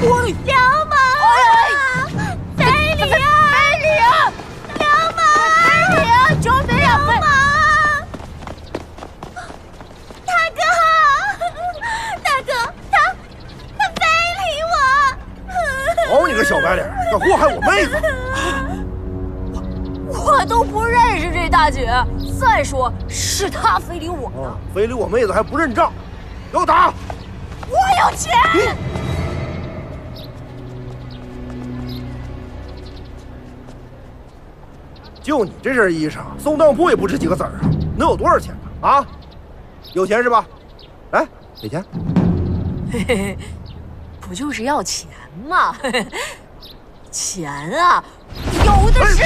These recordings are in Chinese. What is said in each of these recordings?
我流氓啊！非礼啊！非礼啊！流氓！非礼啊！救命啊！流氓！大哥，他非礼我！好你个小白脸，敢祸害我妹子！我都不认识这大姐，再说是她非礼我呢。非礼我妹子还不认账，给我打！我有钱。就你这身衣裳，送当铺也不值几个子儿啊，能有多少钱呢？啊，有钱是吧？来，给钱。嘿嘿，不就是要钱吗？钱啊，有的是。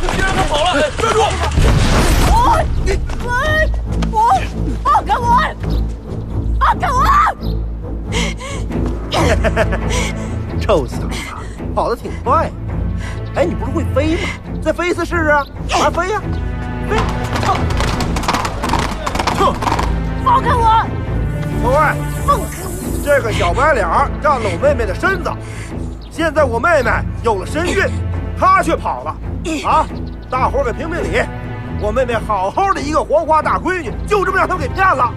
别让他跑了！站住！放开我！放开我！臭小子，跑得挺快。哎，你不是会飞吗？再飞一次试试啊！啊，飞呀，飞！放开我！各位，放开我！这个小白脸占了我妹妹的身子，现在我妹妹有了身孕，她却跑了。啊！大伙儿给评评理，我妹妹好好的一个黄花大闺女，就这么让他们给骗了，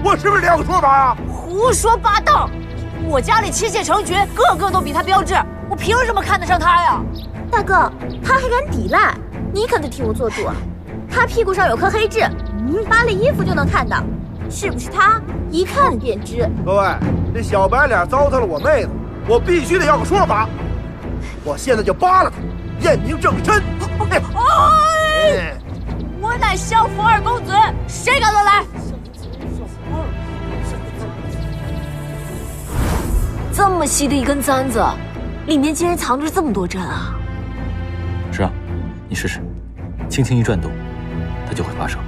我是不是得有个说法啊？胡说八道！我家里妻妾成群，个个都比她标致，我凭什么看得上她呀？大哥，他还敢抵赖，你可得替我做主啊！他屁股上有颗黑痣，扒了衣服就能看到，是不是他？一看便知。各位，这小白脸糟蹋了我妹子，我必须得要个说法。我现在就扒了他，验明正身。我乃相府二公子，谁敢乱来？这么细的一根簪子，里面竟然藏着这么多针啊！是啊，你试试，轻轻一转动，它就会发生。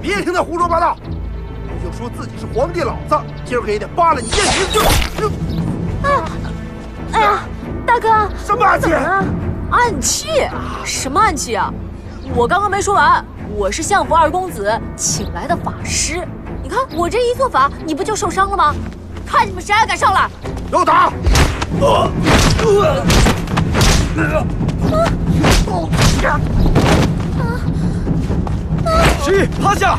别听他胡说八道，你就说自己是皇帝老子，今儿个也得扒了你验明正。哎呀，大哥，什么暗器？暗器？什么暗器啊？我刚刚没说完，我是相府二公子请来的法师。你看我这一做法，你不就受伤了吗？看你们谁还敢上来！给我打！石趴下！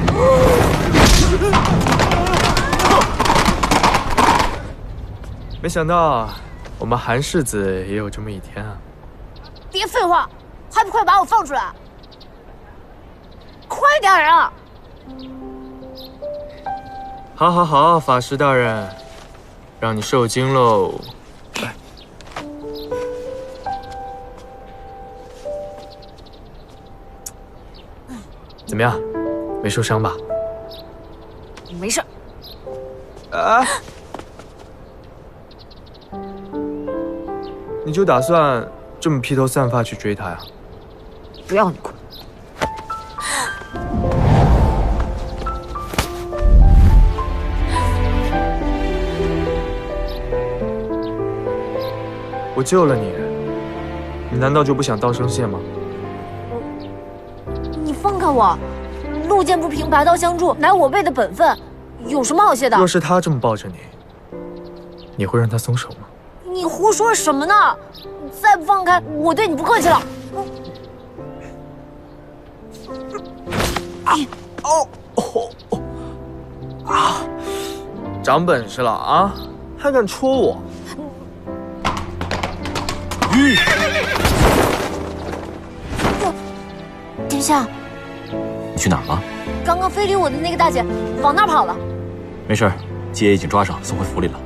没想到我们韩世子也有这么一天啊！别废话，还不快把我放出来！快点啊！好，法师大人，让你受惊喽！来，怎么样？没受伤吧？没事。啊！你就打算这么披头散发去追她呀？不要你管。我救了你，你难道就不想道声谢吗？你放开我！路见不平，拔刀相助，乃我辈的本分，有什么好谢的？若是他这么抱着你，你会让他松手吗？你胡说什么呢？再不放开，我对你不客气了。长本事了啊，还敢戳我！殿下，你去哪儿了？刚刚非礼我的那个大姐往那儿跑了。没事，姬爷已经抓上，送回府里了。